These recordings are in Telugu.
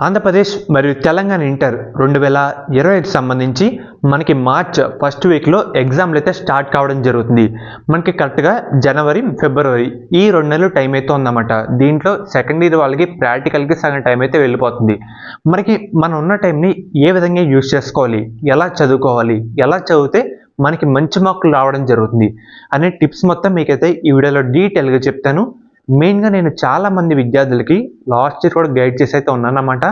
ఆంధ్రప్రదేశ్ మరియు తెలంగాణ ఇంటర్ 2025 సంబంధించి మనకి మార్చ్ ఫస్ట్ వీక్లో ఎగ్జామ్లు అయితే స్టార్ట్ కావడం జరుగుతుంది. మనకి కరెక్ట్గా జనవరి, ఫిబ్రవరి ఈ 2 నెలలు టైం అయితే ఉందన్నమాట. దీంట్లో సెకండ్ ఇయర్ వాళ్ళకి ప్రాక్టికల్కి సగం టైం అయితే వెళ్ళిపోతుంది. మనకి మనం ఉన్న టైంని ఏ విధంగా యూజ్ చేసుకోవాలి, ఎలా చదువుకోవాలి, ఎలా చదివితే మనకి మంచి మార్కులు రావడం జరుగుతుంది అనే టిప్స్ మొత్తం మీకైతే ఈ వీడియోలో డీటెయిల్గా చెప్తాను. మెయిన్గా నేను చాలామంది విద్యార్థులకి లాస్ట్ ఇయర్ కూడా గైడ్ చేసి అయితే ఉన్నానన్నమాట.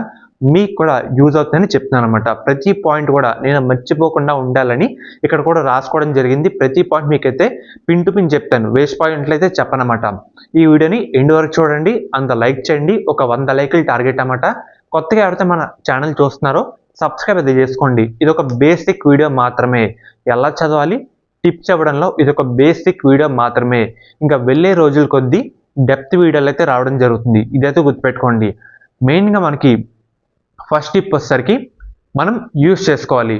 మీకు కూడా యూజ్ అవుతుందని చెప్తున్నాను అనమాట. ప్రతి పాయింట్ కూడా నేను మర్చిపోకుండా ఉండాలని ఇక్కడ కూడా రాసుకోవడం జరిగింది. ప్రతి పాయింట్ మీకైతే పిన్ టు పిన్ చెప్తాను, వేస్ట్ పాయింట్లు అయితే చెప్పనమాట. ఈ వీడియోని ఎండ్ వరకు చూడండి, అంత లైక్ చేయండి. ఒక 100 లైకులు టార్గెట్ అన్నమాట. కొత్తగా ఎవరైతే మన ఛానల్ చూస్తున్నారో సబ్స్క్రైబ్ అయితే చేసుకోండి. ఇది ఒక బేసిక్ వీడియో మాత్రమే. ఎలా చదవాలి టిప్స్ ఇవ్వడంలో ఇది ఒక బేసిక్ వీడియో మాత్రమే. ఇంకా వెళ్ళే రోజుల కొద్దీ డెప్త్ వీడియోలు అయితే రావడం జరుగుతుంది. ఇదైతే గుర్తుపెట్టుకోండి. మెయిన్గా మనకి ఫస్ట్ టిప్ వచ్చేసరికి మనం యూజ్ చేసుకోవాలి.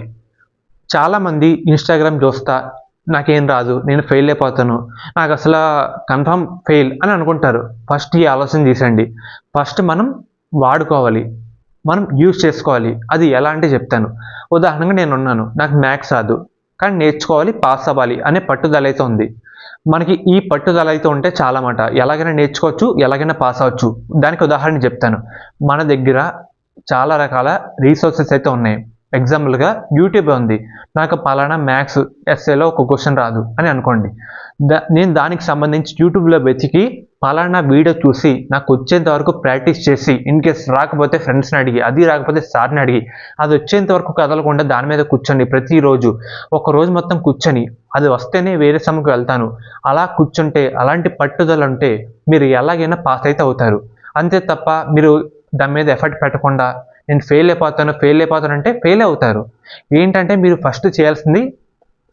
చాలామంది ఇన్స్టాగ్రామ్ చూస్తా నాకేం రాదు, నేను ఫెయిల్ అయిపోతాను, నాకు అసలు కన్ఫర్మ్ ఫెయిల్ అని అనుకుంటారు. ఫస్ట్ ఈ ఆలోచన తీసండి. ఫస్ట్ మనం వాడుకోవాలి, మనం యూజ్ చేసుకోవాలి. అది ఎలా అంటే చెప్తాను. ఉదాహరణగా నేను ఉన్నాను, నాకు మ్యాథ్స్ రాదు కానీ నేర్చుకోవాలి, పాస్ అవ్వాలి అనే పట్టుదల అయితే ఉంది. మనకి ఈ పట్టుదల అయితే ఉంటే చాలా మాట. ఎలాగైనా నేర్చుకోవచ్చు, ఎలాగైనా పాస్ అవ్వచ్చు. దానికి ఉదాహరణ చెప్తాను. మన దగ్గర చాలా రకాల రీసోర్సెస్ అయితే ఉన్నాయి. ఎగ్జాంపుల్గా యూట్యూబ్ ఉంది. నాకు పలానా మ్యాథ్స్ ఎస్ఏలో ఒక క్వశ్చన్ రాదు అని అనుకోండి. నేను దానికి సంబంధించి యూట్యూబ్లో వెతికి పలానా వీడియో చూసి నాకు వచ్చేంత వరకు ప్రాక్టీస్ చేసి, ఇన్ కేస్ రాకపోతే ఫ్రెండ్స్ని అడిగి, అది రాకపోతే సార్ని అడిగి, అది వచ్చేంత వరకు కదలకుండా దాని మీద కూర్చొని ప్రతిరోజు ఒక రోజు మొత్తం కూర్చొని అది వస్తేనే వేరే సమ్కి వెళ్తాను అలా కూర్చుంటే, అలాంటి పట్టుదల ఉంటే మీరు ఎలాగైనా పాస్ అయితే అవుతారు. అంతే తప్ప మీరు దాని మీద ఎఫర్ట్ పెట్టకుండా నేను ఫెయిల్ అయిపోతాను అంటే ఫెయిల్ అవుతారు. ఏంటంటే మీరు ఫస్ట్ చేయాల్సింది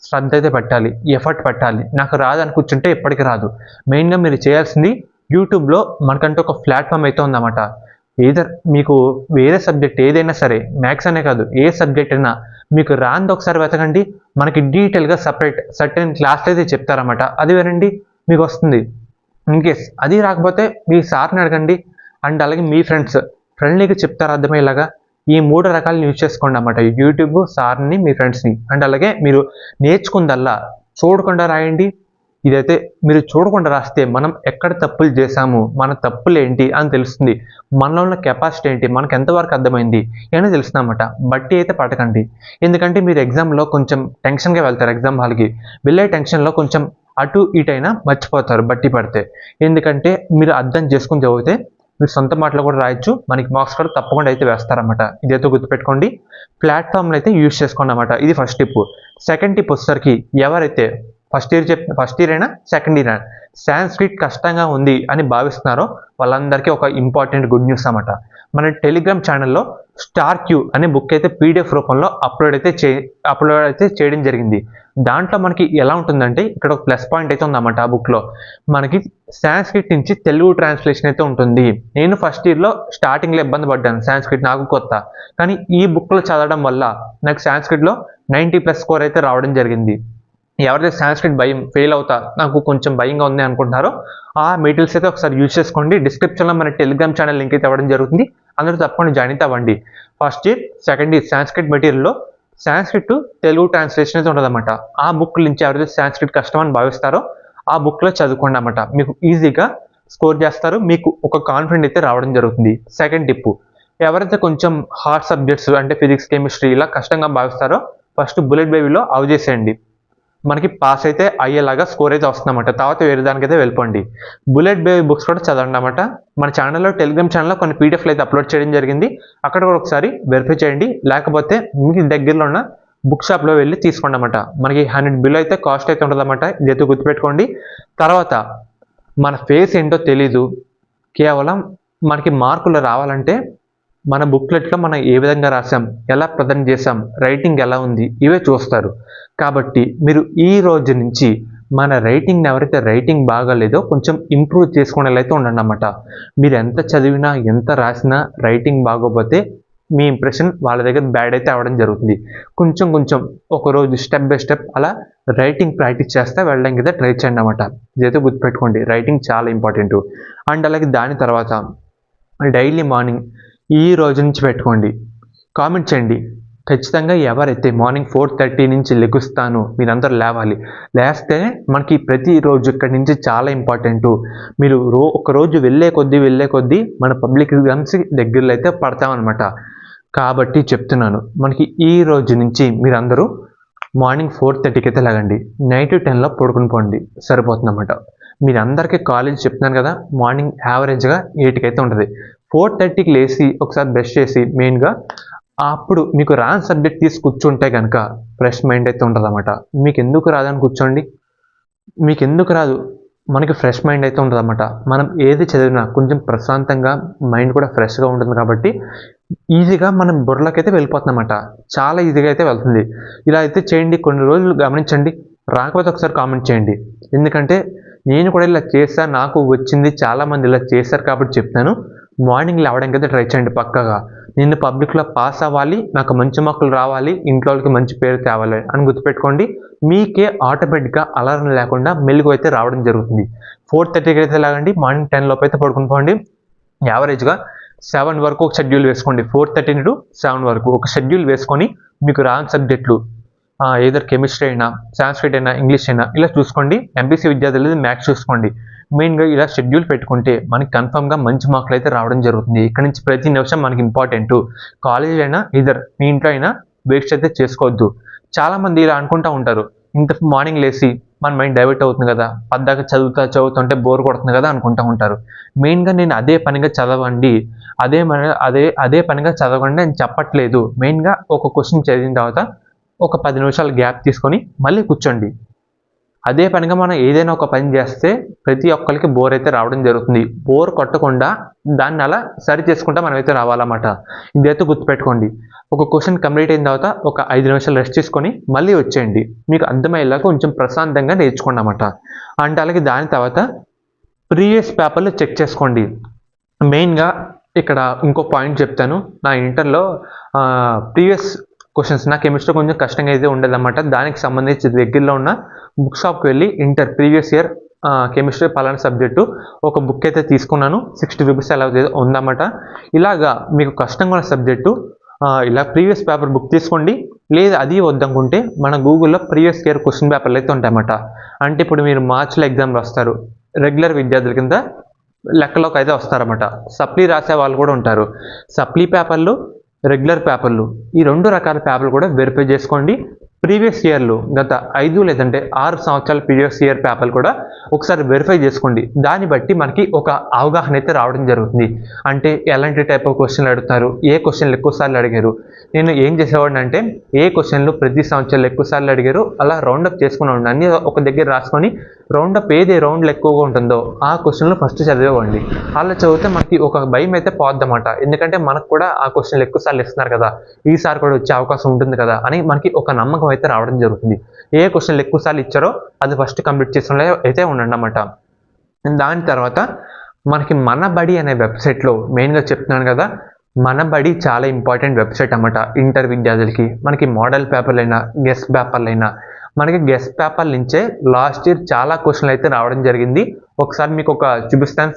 శ్రద్ధ అయితే పెట్టాలి, ఎఫర్ట్ పెట్టాలి. నాకు రాదని కూర్చుంటే ఎప్పటికీ రాదు. మెయిన్గా మీరు చేయాల్సింది యూట్యూబ్లో మనకంటూ ఒక ప్లాట్ఫామ్ అయితే ఉందన్నమాట. ఏదర్ మీకు వేరే సబ్జెక్ట్ ఏదైనా సరే, మ్యాథ్స్ అనే కాదు ఏ సబ్జెక్ట్ అయినా మీకు రాంది ఒకసారి వెతకండి. మనకి డీటెయిల్గా సర్టెన్ క్లాస్లు అయితే చెప్తారన్నమాట. అది వినండి, మీకు వస్తుంది. ఇన్ కేస్ అది రాకపోతే మీ సార్ని అడగండి. అండ్ అలాగే మీ ఫ్రెండ్లీగా చెప్తారు అర్థమయ్యేలాగా. ఈ 3 రకాలను యూజ్ చేసుకోండి అన్నమాట. యూట్యూబ్, సార్ని, మీ ఫ్రెండ్స్ని. అండ్ అలాగే మీరు నేర్చుకుందల్లా చూడకుండా రాయండి. ఇదైతే మీరు చూడకుండా రాస్తే మనం ఎక్కడ తప్పులు చేశాము, మన తప్పులు ఏంటి అని తెలుస్తుంది. మనలో ఉన్న కెపాసిటీ ఏంటి, మనకు ఎంతవరకు అర్థమైంది అని తెలుస్తుంది అన్నమాట. బట్టి అయితే పడకండి. ఎందుకంటే మీరు ఎగ్జామ్లో కొంచెం టెన్షన్గా వెళ్తారు. ఎగ్జామ్ హాల్కి వెళ్ళే టెన్షన్లో కొంచెం అటు ఇటైనా మర్చిపోతారు బట్టి పడితే. ఎందుకంటే మీరు అర్థం చేసుకుని చదివితే మీరు సొంత మాటలు కూడా రాయొచ్చు, మనకి మార్క్స్ కూడా తప్పకుండా అయితే వేస్తారన్నమాట. ఇదైతే గుర్తుపెట్టుకోండి. ప్లాట్ఫామ్లు అయితే యూజ్ చేసుకోండి అన్నమాట. ఇది ఫస్ట్ టిప్. సెకండ్ టిప్ వచ్చేసరికి ఎవరైతే ఫస్ట్ ఇయర్ అయినా సెకండ్ ఇయర్ అయినా సాంస్క్రిట్ కష్టంగా ఉంది అని భావిస్తున్నారో వాళ్ళందరికీ ఒక ఇంపార్టెంట్ గుడ్ న్యూస్ అన్నమాట. మన టెలిగ్రామ్ ఛానల్లో స్టార్ క్యూ అనే బుక్ అయితే పీడిఎఫ్ రూపంలో అప్లోడ్ అయితే చేయడం జరిగింది. దాంట్లో మనకి ఎలా ఉంటుందంటే ఇక్కడ ఒక ప్లస్ పాయింట్ అయితే ఉందన్నమాట. ఆ బుక్లో మనకి సాంస్క్రిట్ నుంచి తెలుగు ట్రాన్స్లేషన్ అయితే ఉంటుంది. నేను ఫస్ట్ ఇయర్లో స్టార్టింగ్లో ఇబ్బంది పడ్డాను, సాంస్క్రిట్ నాకు కొత్త. కానీ ఈ బుక్లో చదవడం వల్ల నాకు సాంస్క్రిట్లో 90+ స్కోర్ అయితే రావడం జరిగింది. ఎవరైతే సాంస్క్రిట్ భయం, ఫెయిల్ అవుతా నాకు కొంచెం భయంగా ఉంది అనుకుంటున్నారో ఆ మెటీరియల్స్ అయితే ఒకసారి యూజ్ చేసుకోండి. డిస్క్రిప్షన్లో మన టెలిగ్రామ్ ఛానల్ లింక్ అయితే ఇవ్వడం జరుగుతుంది. అందరూ తప్పకుండా జాయిన్ అయితే అవ్వండి. First year, second year Sanskrit మెటీరియల్లో సాంస్క్రిట్ తెలుగు ట్రాన్స్లేషన్ అయితే ఉంటుందన్నమాట. ఆ బుక్ నుంచి ఎవరైతే సాంస్క్రిట్ కష్టం అని భావిస్తారో ఆ బుక్లో చదువుకోండి అన్నమాట. మీకు ఈజీగా స్కోర్ చేస్తారు, మీకు ఒక కాన్ఫిడెంట్ అయితే రావడం జరుగుతుంది. సెకండ్ టిప్, ఎవరైతే కొంచెం హార్డ్ సబ్జెక్ట్స్ అంటే ఫిజిక్స్, కెమిస్ట్రీ ఇలా కష్టంగా భావిస్తారో ఫస్ట్ బుల్లెట్ బేబీలో అవి చేసేయండి. మనకి పాస్ అయితే అయ్యేలాగా స్కోర్ అయితే వస్తుందన్నమాట. తర్వాత వేరే దానికైతే వెళ్ళిపోండి. బుల్లెట్ బేబీ బుక్స్ కూడా చదవండి అన్నమాట. మన ఛానల్లో టెలిగ్రామ్ ఛానల్లో కొన్ని పీడిఎఫ్లు అయితే అప్లోడ్ చేయడం జరిగింది. అక్కడ కూడా ఒకసారి వెరిఫై చేయండి. లేకపోతే మీకు దగ్గరలో ఉన్న బుక్ షాప్లో వెళ్ళి తీసుకోండి అన్నమాట. మనకి 100 బిల్ అయితే కాస్ట్ అయితే ఉంటుందన్నమాట. ఇదైతే గుర్తుపెట్టుకోండి. తర్వాత మన ఫేస్ ఏంటో తెలీదు, కేవలం మనకి మార్కులు రావాలంటే మన బుక్లెట్లో మనం ఏ విధంగా రాసాం, ఎలా ప్రజెంట్ చేసాం, రైటింగ్ ఎలా ఉంది ఇవే చూస్తారు. కాబట్టి మీరు ఈ రోజు నుంచి మన రైటింగ్ని ఎవరైతే రైటింగ్ బాగాలేదో కొంచెం ఇంప్రూవ్ చేసుకునేలా ఉండండి అన్నమాట. మీరు ఎంత చదివినా ఎంత రాసినా రైటింగ్ బాగోపోతే మీ ఇంప్రెషన్ వాళ్ళ దగ్గర బ్యాడ్ అయితే అవ్వడం జరుగుతుంది. కొంచెం ఒకరోజు స్టెప్ బై స్టెప్ అలా రైటింగ్ ప్రాక్టీస్ చేస్తే వెళ్ళడానికి అయితే ట్రై చేయండి అన్నమాట. ఇదైతే గుర్తుపెట్టుకోండి, రైటింగ్ చాలా ఇంపార్టెంట్. అండ్ అలాగే దాని తర్వాత డైలీ మార్నింగ్ ఈ రోజు నుంచి పెట్టుకోండి. కామెంట్ చేయండి. ఖచ్చితంగా ఎవరైతే మార్నింగ్ 4:30 నుంచి లెగుస్తానో మీరందరూ లేవాలి. లేస్తే మనకి ప్రతిరోజు ఇక్కడి నుంచి చాలా ఇంపార్టెంటు. మీరు ఒక రోజు వెళ్ళే కొద్దీ మన పబ్లిక్ ఎగ్జామ్స్ దగ్గరలో అయితే పడతామన్నమాట. కాబట్టి చెప్తున్నాను, మనకి ఈ రోజు నుంచి మీరందరూ మార్నింగ్ 4:30కి అయితే లేగండి. నైట్ 10లో పడుకుని పోండి, సరిపోతుందన్నమాట. మీరందరికీ కాలేజ్ చెప్తున్నాను కదా, మార్నింగ్ యావరేజ్గా 8కి అయితే ఉంటుంది. 4:30కి లేచి ఒకసారి బ్రష్ చేసి మెయిన్గా అప్పుడు మీకు రాని సబ్జెక్ట్ తీసి కూర్చుంటే కనుక ఫ్రెష్ మైండ్ అయితే ఉంటుంది అన్నమాట. మీకు ఎందుకు రాదని కూర్చోండి, మీకు ఎందుకు రాదు, మనకి ఫ్రెష్ మైండ్ అయితే ఉంటుంది అన్నమాట. మనం ఏది చదివినా కొంచెం ప్రశాంతంగా మైండ్ కూడా ఫ్రెష్గా ఉంటుంది కాబట్టి ఈజీగా మనం బుర్రలోకి అయితే వెళ్ళిపోతుంది అన్నమాట. చాలా ఈజీగా అయితే వెళ్తుంది. ఇలా అయితే చేయండి, కొన్ని రోజులు గమనించండి. రాకపోతే ఒకసారి కామెంట్ చేయండి. ఎందుకంటే నేను కూడా ఇలా చేశా, నాకు వచ్చింది, చాలామంది ఇలా చేశారు కాబట్టి చెప్తాను. మార్నింగ్ లేవడానికి అయితే ట్రై చేయండి పక్కగా. నేను పబ్లిక్లో పాస్ అవ్వాలి, నాకు మంచి మార్కులు రావాలి, ఇంట్లో వాళ్ళకి మంచి పేరు తేవాలి అని గుర్తుపెట్టుకోండి. మీకే ఆటోమేటిక్గా అలారం లేకుండా మెలుగు అయితే రావడం జరుగుతుంది. 4:30కి అయితే లాగండి, మార్నింగ్ 10 లోపు అయితే పడుకుని పోండి. యావరేజ్గా 7 వరకు ఒక షెడ్యూల్ వేసుకోండి. 4:30 to 7 వరకు ఒక షెడ్యూల్ వేసుకొని మీకు రాని సబ్జెక్టులు ఏదర్ కెమిస్ట్రీ అయినా, సాంస్క్రిట్ అయినా, ఇంగ్లీష్ అయినా ఇలా చూసుకోండి. ఎంపీసీ విద్యార్థులు మ్యాథ్స్ చూసుకోండి. మెయిన్గా ఇలా షెడ్యూల్ పెట్టుకుంటే మనకి కన్ఫామ్గా మంచి మార్కులు అయితే రావడం జరుగుతుంది. ఇక్కడ నుంచి ప్రతి నిమిషం మనకి ఇంపార్టెంట్. కాలేజ్ అయినా ఇదర్ మీ ఇంట్లో అయినా వేస్ట్ అయితే చేసుకోవద్దు. చాలామంది ఇలా అనుకుంటూ ఉంటారు, ఇంత మార్నింగ్ లేచి మన మైండ్ డైవర్ట్ అవుతుంది కదా, పద్దాక చదువుతుంటే బోర్ కొడుతుంది కదా అనుకుంటూ ఉంటారు. మెయిన్గా నేను అదే పనిగా చదవండి, అదే పనిగా చదవండి అని చెప్పట్లేదు. మెయిన్గా ఒక క్వశ్చన్ చదివిన తర్వాత ఒక 10 నిమిషాలు గ్యాప్ తీసుకొని మళ్ళీ కూర్చోండి. అదే పనిగా మనం ఏదైనా ఒక పని చేస్తే ప్రతి ఒక్కరికి బోర్ అయితే రావడం జరుగుతుంది. బోర్ కొట్టకుండా దాన్ని అలా సరి చేసుకుంటా మనమైతే రావాలన్నమాట. ఇదైతే గుర్తుపెట్టుకోండి. ఒక క్వశ్చన్ కంప్లీట్ అయిన తర్వాత ఒక 5 నిమిషాలు రెస్ట్ తీసుకొని మళ్ళీ వచ్చేయండి. మీకు అర్థమయ్యేలాగా కొంచెం ప్రశాంతంగా నేర్చుకోండి అన్నమాట. అంటే అలాగే దాని తర్వాత ప్రీవియస్ పేపర్లు చెక్ చేసుకోండి. మెయిన్గా ఇక్కడ ఇంకో పాయింట్ చెప్తాను. నా ఇంటర్లో ప్రీవియస్ క్వశ్చన్స్, నా కెమిస్ట్రీ కొంచెం కష్టంగా అయితే ఉండేదన్నమాట. దానికి సంబంధించి దగ్గరలో ఉన్న బుక్ షాప్కి వెళ్ళి ఇంటర్ ప్రీవియస్ ఇయర్ కెమిస్ట్రీ పలానా సబ్జెక్టు ఒక బుక్ అయితే తీసుకున్నాను. 60 రూపీస్ అలా ఉందన్నమాట. ఇలాగా మీకు కష్టంగా ఉన్న సబ్జెక్టు ఇలా ప్రీవియస్ పేపర్ బుక్ తీసుకోండి. లేదా అది వద్దనుకుంటే మన గూగుల్లో ప్రీవియస్ ఇయర్ క్వశ్చన్ పేపర్లు అయితే ఉంటాయన్నమాట. అంటే ఇప్పుడు మీరు మార్చిలో ఎగ్జామ్ రాస్తారు, రెగ్యులర్ విద్యార్థుల కింద లెక్కలోకి అయితే వస్తారన్నమాట. సప్లీ రాసే వాళ్ళు కూడా ఉంటారు. సప్లీ పేపర్లు, రెగ్యులర్ పేపర్లు, ఈ 2 రకాల పేపర్లు కూడా వెరిఫై చేసుకోండి. ప్రీవియస్ ఇయర్లో గత 5 లేదంటే 6 సంవత్సరాల ప్రీవియస్ ఇయర్ పేపర్లు కూడా ఒకసారి వెరిఫై చేసుకోండి. దాన్ని బట్టి మనకి ఒక అవగాహన అయితే రావడం జరుగుతుంది. అంటే ఎలాంటి టైప్ ఆఫ్ క్వశ్చన్లు అడుగుతారు, ఏ క్వశ్చన్లు ఎక్కువసార్లు అడిగారు. నేను ఏం చేసేవాడిని అంటే ఏ క్వశ్చన్లు ప్రతి సంవత్సరాలు ఎక్కువసార్లు అడిగారు అలా రౌండప్ చేసుకుని ఉండండి. అన్నీ ఒక దగ్గర రాసుకొని రౌండప్ ఏది రౌండ్లు ఎక్కువగా ఉంటుందో ఆ క్వశ్చన్లు ఫస్ట్ చదివేవాడి. అలా చదివితే మనకి ఒక భయం అయితే పోద్దన్నమాట. ఎందుకంటే మనకు కూడా ఆ క్వశ్చన్లు ఎక్కువసార్లు ఇస్తున్నారు కదా, ఈసారి కూడా వచ్చే అవకాశం ఉంటుంది కదా అని మనకి ఒక నమ్మకం అయితే రావడం జరుగుతుంది. ఏ క్వశ్చన్లు ఎక్కువసార్లు ఇచ్చారో అది ఫస్ట్ కంప్లీట్ చేసుకునే అయితే ఉండండి అన్నమాట. దాని తర్వాత మనకి మనబడి అనే వెబ్సైట్లో మెయిన్గా చెప్తున్నాను కదా, మనబడి చాలా ఇంపార్టెంట్ వెబ్సైట్ అన్నమాట ఇంటర్ విద్యార్థులకి. మనకి మోడల్ పేపర్లు అయినా గెస్ట్ పేపర్లు అయినా, మనకి గెస్ట్ పేపర్ నుంచే లాస్ట్ ఇయర్ చాలా క్వశ్చన్లు అయితే రావడం జరిగింది. ఒకసారి మీకు ఒక చూపిస్తాను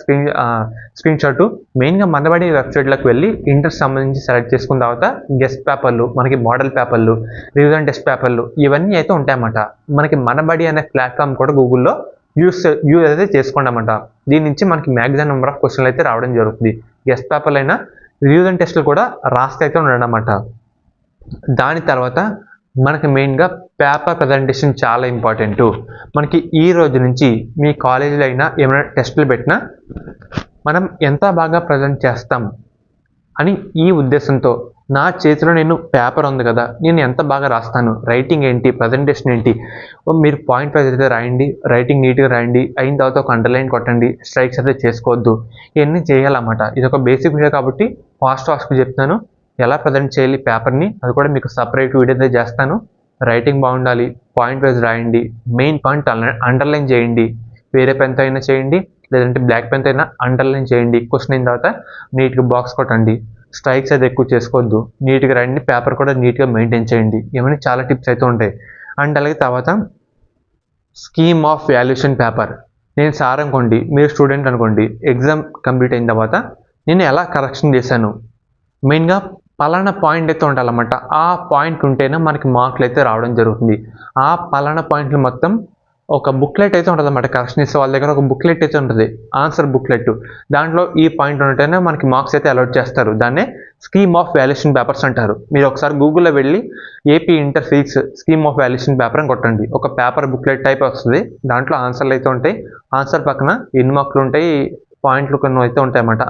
స్క్రీన్ షాట్. మెయిన్గా మనబడి వెబ్సైట్లోకి వెళ్ళి ఇంటర్ సంబంధించి సెలెక్ట్ చేసుకున్న తర్వాత గెస్ట్ పేపర్లు, మనకి మోడల్ పేపర్లు, రివిజన్ టెస్ట్ పేపర్లు ఇవన్నీ అయితే ఉంటాయన్నమాట. మనకి మనబడి అనే ప్లాట్ఫామ్ కూడా గూగుల్లో యూజ్ అయితే చేసుకోండి అన్నమాట. దీని నుంచి మనకి మ్యాక్సిమం నెంబర్ ఆఫ్ క్వశ్చన్లు అయితే రావడం జరుగుతుంది. గెస్ట్ పేపర్లు అయినా రివిజన్ టెస్టులు కూడా రాస్తే అయితే ఉండడం అన్నమాట. దాని తర్వాత మనకి మెయిన్గా పేపర్ ప్రజెంటేషన్ చాలా ఇంపార్టెంట్. మనకి ఈ రోజు నుంచి మీ కాలేజీలో అయినా ఏమైనా టెస్టులు పెట్టినా మనం ఎంత బాగా ప్రజెంట్ చేస్తాం అని ఈ ఉద్దేశంతో నా చేతిలో నేను పేపర్ ఉంది కదా, నేను ఎంత బాగా రాస్తాను, రైటింగ్ ఏంటి, ప్రజెంటేషన్ ఏంటి, మీరు పాయింట్ వైజ్ అయితే రాయండి, రైటింగ్ నీట్గా రాయండి, అయిన తర్వాత ఒక అండర్లైన్ కొట్టండి, స్ట్రైక్స్ అయితే చేసుకోవద్దు, ఇవన్నీ చేయాలన్నమాట. ఇది ఒక బేసిక్ వీడియో కాబట్టి ఫాస్ట్గా చెప్తాను ఎలా ప్రజెంట్ చేయాలి పేపర్ని. అది కూడా మీకు సపరేట్ వీడియో అయితే చేస్తాను. రైటింగ్ బాగుండాలి, పాయింట్ వైజ్ రాయండి, మెయిన్ పాయింట్ అండర్లైన్ చేయండి, వేరే పెన్తో అయినా చేయండి లేదంటే బ్లాక్ పెన్తో అయినా అండర్లైన్ చేయండి. క్వశ్చన్ అయిన తర్వాత నీట్గా బాక్స్ కొట్టండి, స్ట్రైక్స్ అయితే ఎక్కువ చేసుకోవద్దు, నీట్గా రాయండి, పేపర్ కూడా నీట్గా మెయింటైన్ చేయండి. ఇవన్నీ చాలా టిప్స్ అయితే ఉంటాయి. అండ్ అలాగే తర్వాత స్కీమ్ ఆఫ్ వాల్యుయేషన్ పేపర్. నేను సార్ అనుకోండి, మీరు స్టూడెంట్ అనుకోండి, ఎగ్జామ్ కంప్లీట్ అయిన తర్వాత నేను ఎలా కరెక్షన్ చేశాను, మెయిన్గా పలానా పాయింట్ అయితే ఉండాలన్నమాట. ఆ పాయింట్ ఉంటేనే మనకి మార్కులు అయితే రావడం జరుగుతుంది. ఆ పలానా పాయింట్లు మొత్తం ఒక బుక్లెట్ అయితే ఉంటుంది అన్నమాట. కరెక్షన్ ఇస్తే వాళ్ళ దగ్గర ఒక బుక్లెట్ అయితే ఉంటుంది, ఆన్సర్ బుక్లెట్. దాంట్లో ఈ పాయింట్ ఉంటేనే మనకి మార్క్స్ అయితే అలాట్ చేస్తారు. దాన్నే స్కీమ్ ఆఫ్ వాల్యుయేషన్ పేపర్స్ అంటారు. మీరు ఒకసారి గూగుల్లో వెళ్ళి AP inter physics scheme of valuation paper అని కొట్టండి. ఒక పేపర్ బుక్లెట్ టైప్ వస్తుంది. దాంట్లో ఆన్సర్లు అయితే ఉంటాయి. ఆన్సర్ పక్కన ఎన్ని మార్కులు ఉంటాయి, పాయింట్లు కొన్ని అయితే ఉంటాయి అన్నమాట.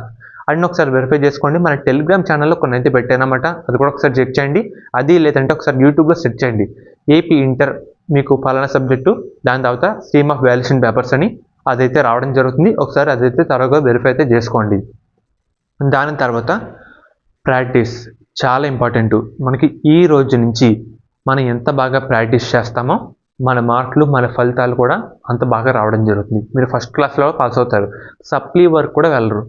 అన్నీ ఒకసారి వెరిఫై చేసుకోండి. మన టెలిగ్రామ్ ఛానల్లో కొన్ని అయితే పెట్టానమాట, అది కూడా ఒకసారి చెక్ చేయండి. అది లేదంటే ఒకసారి యూట్యూబ్లో సెర్చ్ చేయండి ఏపీ ఇంటర్ మీకు పలానా సబ్జెక్టు, దాని తర్వాత స్కీమ్ ఆఫ్ వాల్యుయేషన్ పేపర్స్ అని అదైతే రావడం జరుగుతుంది. ఒకసారి అదైతే త్వరగా వెరిఫై అయితే చేసుకోండి. దాని తర్వాత ప్రాక్టీస్ చాలా ఇంపార్టెంట్. మనకి ఈ రోజు నుంచి మనం ఎంత బాగా ప్రాక్టీస్ చేస్తామో మన మార్కులు మన ఫలితాలు కూడా అంత బాగా రావడం జరుగుతుంది. మీరు ఫస్ట్ క్లాస్లో పాస్ అవుతారు, సప్లీ వర్క్ కూడా వెళ్ళరు,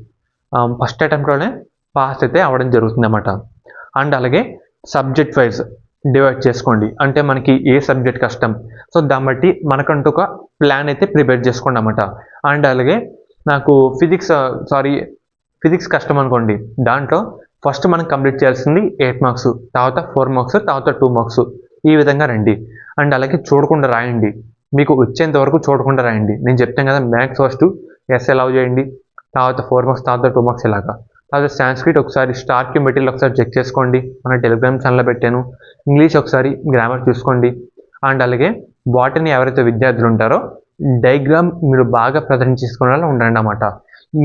ఫస్ట్ అటెంప్ట్లోనే పాస్ అయితే అవ్వడం జరుగుతుంది అన్నమాట. అండ్ అలాగే సబ్జెక్ట్ వైజ్ డివైడ్ చేసుకోండి. అంటే మనకి ఏ సబ్జెక్ట్ కష్టం, సో దాన్ని బట్టి మనకంటూ ఒక ప్లాన్ అయితే ప్రిపేర్ చేసుకోండి అన్నమాట. అండ్ అలాగే నాకు ఫిజిక్స్ కష్టం అనుకోండి, దాంట్లో ఫస్ట్ మనం కంప్లీట్ చేయాల్సింది 8 మార్క్స్, తర్వాత 4 మార్క్స్, తర్వాత 2 మార్క్స్, ఈ విధంగా రండి. అండ్ అలాగే చూడకుండా రాయండి, మీకు వచ్చేంత వరకు చూడకుండా రాయండి. నేను చెప్తాను కదా, మ్యాథ్స్ ఫస్ట్ ఎస్ఏ లవ్ చేయండి, తర్వాత 4 మార్క్స్, తర్వాత 2 మార్క్స్ ఇలాగా. తర్వాత సాంస్క్రిట్ ఒకసారి స్టార్ట్ మెటీరియల్ ఒకసారి చెక్ చేసుకోండి, మన టెలిగ్రామ్ ఛానల్లో పెట్టాను. ఇంగ్లీష్ ఒకసారి గ్రామర్ చూసుకోండి. అండ్ అలాగే బాటనీ ఎవరైతే విద్యార్థులు ఉంటారో డయాగ్రామ్ మీరు బాగా ప్రజెంట్ చేసుకునేలా ఉండండి అన్నమాట.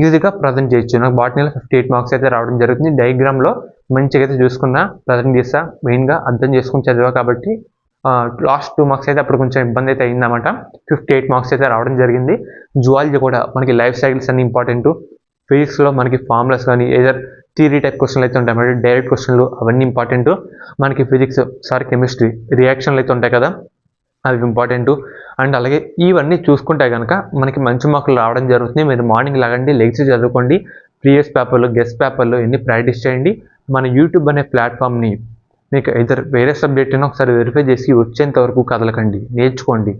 ఈజీగా ప్రజెంట్ చేయొచ్చు. నాకు బాటనీలో 58 మార్క్స్ అయితే రావడం జరుగుతుంది. డయాగ్రామ్లో మంచిగా అయితే చూసుకున్నా, ప్రజెంట్ చేస్తా, మెయిన్గా అర్థం చేసుకుని చదివా కాబట్టి లాస్ట్ 2 మార్క్స్ అయితే అప్పుడు కొంచెం ఇబ్బంది అయితే అయిందన్నమాట. 58 మార్క్స్ అయితే రావడం జరిగింది. జువాలజీ కూడా మనకి లైఫ్ సైకిల్స్ అన్ని ఇంపార్టెంట్. ఫిజిక్స్లో మనకి ఫార్ములాస్ కానీ ఏదర్ థియరీ టైప్ క్వశ్చన్లు అయితే ఉంటాయి అన్నమాట, డైరెక్ట్ క్వశ్చన్లు అవన్నీ ఇంపార్టెంట్. మనకి ఫిజిక్స్ కెమిస్ట్రీ రియాక్షన్లు అయితే ఉంటాయి కదా, అవి ఇంపార్టెంట్. అండ్ అలాగే ఇవన్నీ చూసుకుంటే కనుక మనకి మంచి మార్కులు రావడం జరుగుతుంది. మీరు మార్నింగ్ లాగండి, లెగ్స్ చదువుకోండి, ప్రీవియస్ పేపర్లు గెస్ట్ పేపర్లు ఎన్ని ప్రాక్టీస్ చేయండి. మన యూట్యూబ్ అనే ప్లాట్ఫామ్ని మీకు ఇద్దరు వేరే సబ్జెక్ట్ అయినా ఒకసారి వెరిఫై చేసి వచ్చేంత వరకు కదలకండి, నేర్చుకోండి.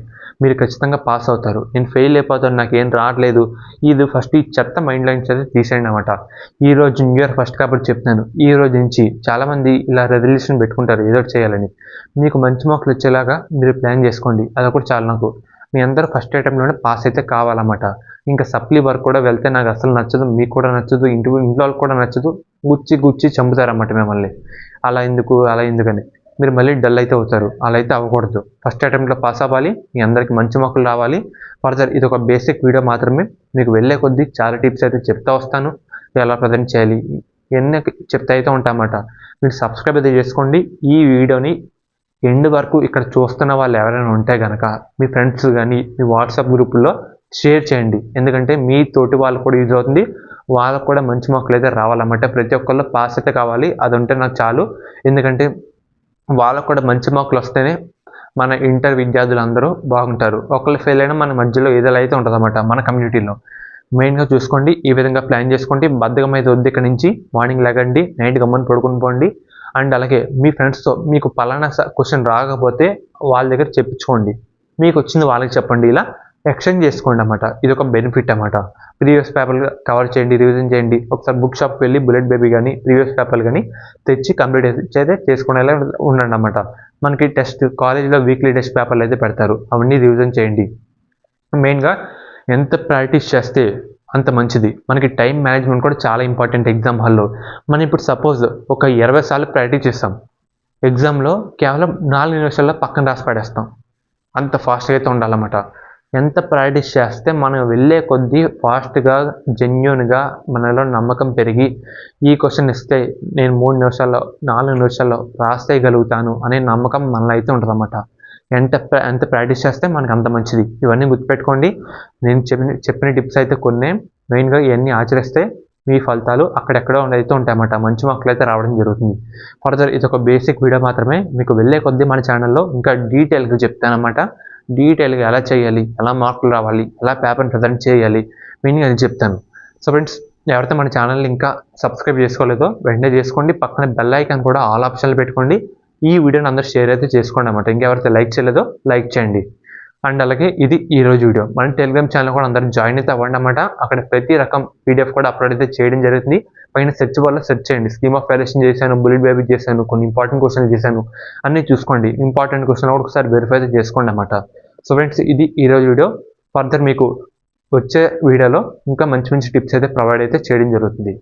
మీరు ఖచ్చితంగా పాస్ అవుతారు. నేను ఫెయిల్ అయిపోతాను, నాకు ఏం రావట్లేదు, ఇది ఫస్ట్ ఈ చెత్త మైండ్ లైన్స్ అయితే తీసేయండి అన్నమాట. ఈ రోజు న్యూ ఇయర్ ఫస్ట్ కాబట్టి చెప్తున్నాను, ఈ రోజు నుంచి చాలామంది ఇలా రెజల్యూషన్ పెట్టుకుంటారు ఏదో చేయాలని. మీకు మంచి మార్కులు వచ్చేలాగా మీరు ప్లాన్ చేసుకోండి, అదొకటి చాలు నాకు. మీ అందరూ ఫస్ట్ అటెంప్ట్లోనే పాస్ అయితే కావాలన్నమాట. ఇంకా సప్లీ వర్క్ కూడా వెళ్తే నాకు అసలు నచ్చదు, మీకు కూడా నచ్చదు, ఇంట్లో వాళ్ళకి కూడా నచ్చదు, గుచ్చి చంపుతారన్నమాట మిమ్మల్ని. అలా ఎందుకని మీరు మళ్ళీ డల్ అయితే అవుతారు. అలా అయితే అవ్వకూడదు. ఫస్ట్ అటెంప్ట్లో పాస్ అవ్వాలి, మీ అందరికీ మంచి మార్కులు రావాలి. ఫర్దర్ ఇది ఒక బేసిక్ వీడియో మాత్రమే, మీకు వెళ్ళే కొద్దీ చాలా టిప్స్ అయితే చెప్తా వస్తాను, ఎలా ప్రజెంట్ చేయాలి ఎన్ని చెప్తా అయితే ఉంటామన్నమాట. మీరు సబ్స్క్రైబ్ అయితే చేసుకోండి. ఈ వీడియోని ఎండ్ వరకు ఇక్కడ చూస్తున్న వాళ్ళు ఎవరైనా ఉంటే కనుక మీ ఫ్రెండ్స్ కానీ మీ వాట్సాప్ గ్రూపుల్లో షేర్ చేయండి. ఎందుకంటే మీ తోటి వాళ్ళకు కూడా యూజ్ అవుతుంది, వాళ్ళకు కూడా మంచి మార్కులు అయితే రావాలన్నమాట. ప్రతి ఒక్కళ్ళు పాస్ అయితే కావాలి, అది ఉంటే నాకు చాలు. ఎందుకంటే వాళ్ళకు కూడా మంచి మార్కులు వస్తేనే మన ఇంటర్ విద్యార్థులు అందరూ బాగుంటారు. ఒకళ్ళు ఫెయిల్ అయినా మన మధ్యలో ఏదో అయితే ఉంటుంది అన్నమాట మన కమ్యూనిటీలో. మెయిన్గా చూసుకోండి, ఈ విధంగా ప్లాన్ చేసుకోండి. బద్ధకం అయితే వద్దు. ఇక్కడ నుంచి మార్నింగ్ లేకండి, నైట్ గమ్మని పడుకుని పోండి. అండ్ అలాగే మీ ఫ్రెండ్స్తో మీకు పలానా క్వశ్చన్ రాకపోతే వాళ్ళ దగ్గర చెప్పించుకోండి, మీకు వచ్చింది వాళ్ళకి చెప్పండి. ఇలా ఎక్స్చేంజ్ చేసుకోండి అన్నమాట. ఇది ఒక బెనిఫిట్ అన్నమాట. ప్రీవియస్ పేపర్లు కవర్ చేయండి, రివిజన్ చేయండి. ఒకసారి బుక్ షాప్కి వెళ్ళి బుల్లెట్ బేబీ కానీ ప్రీవియస్ పేపర్లు కానీ తెచ్చి కంప్లీట్ అయితే చేసుకునేలా ఉండండి అన్నమాట. మనకి టెస్ట్ కాలేజీలో వీక్లీ టెస్ట్ పేపర్లు అయితే పెడతారు, అవన్నీ రివిజన్ చేయండి. మెయిన్గా ఎంత ప్రాక్టీస్ చేస్తే అంత మంచిది. మనకి టైం మేనేజ్మెంట్ కూడా చాలా ఇంపార్టెంట్ ఎగ్జామ్ హాల్లో. మనం ఇప్పుడు సపోజ్ ఒక 20 సార్లు ప్రాక్టీస్ చేస్తాం, ఎగ్జామ్లో కేవలం 4 నిమిషాల్లో పక్కన రాసి పడేస్తాం. అంత ఫాస్ట్గా అయితే ఉండాలన్నమాట. ఎంత ప్రాక్టీస్ చేస్తే మనం వెళ్ళే కొద్దీ ఫాస్ట్గా జెన్యూన్గా మనలో నమ్మకం పెరిగి ఈ క్వశ్చన్ ఇస్తే నేను 3 నిమిషాల్లో 4 నిమిషాల్లో రాసేయగలుగుతాను అనే నమ్మకం మనలో అయితే ఉంటుందన్నమాట. ఎంత ప్రాక్టీస్ చేస్తే మనకు అంత మంచిది. ఇవన్నీ గుర్తుపెట్టుకోండి. నేను చెప్పిన టిప్స్ అయితే కొన్ని, మెయిన్గా ఇవన్నీ ఆచరిస్తే మీ ఫలితాలు అక్కడెక్కడో అయితే ఉంటాయన్నమాట, మంచి మార్కులు అయితే రావడం జరుగుతుంది. ఫర్దర్ ఇది ఒక బేసిక్ వీడియో మాత్రమే, మీకు వెళ్ళే కొద్దీ మన ఛానల్లో ఇంకా డీటెయిల్గా చెప్తానమాట. డీటెయిల్గా ఎలా చేయాలి, ఎలా మార్కులు రావాలి, ఎలా పేపర్ని ప్రజెంట్ చేయాలి, మెయిన్గా అది చెప్తాను. సో ఫ్రెండ్స్, ఎవరైతే మన ఛానల్ని ఇంకా సబ్స్క్రైబ్ చేసుకోలేదో వెంటనే చేసుకోండి. పక్కన బెల్ ఐకాన్ కూడా ఆల్ ఆప్షన్లు పెట్టుకోండి. ఈ వీడియోని అందరూ షేర్ అయితే చేసుకోండి అన్నమాట. ఇంకెవరైతే లైక్ చేయలేదో లైక్ చేయండి. అండ్ అలాగే ఇది ఈ రోజు వీడియో. మన టెలిగ్రామ్ ఛానల్ కూడా అందరూ జాయిన్ అయితే అవ్వండి అన్నమాట. అక్కడ ప్రతి రకం పీడిఎఫ్ కూడా అప్లోడ్ అయితే చేయడం జరుగుతుంది. పైన సెర్చ్ బార్లో సెర్చ్ చేయండి. స్కీమ్ ఆఫ్ వాల్యుయేషన్ చేశాను, బుల్లెట్ బేబీ చేశాను, కొన్ని ఇంపార్టెంట్ క్వశ్చన్లు చేశాను, అన్నీ చూసుకోండి. ఇంపార్టెంట్ క్వశ్చన్ కూడా ఒకసారి వెరిఫై అయితే చేసుకోండి అన్నమాట. సో ఫ్రెండ్స్, ఇది ఈ రోజు వీడియో. ఫర్దర్ మీకు వచ్చే వీడియోలో ఇంకా మంచి మంచి టిప్స్ అయితే ప్రొవైడ్ అయితే చేయడం జరుగుతుంది.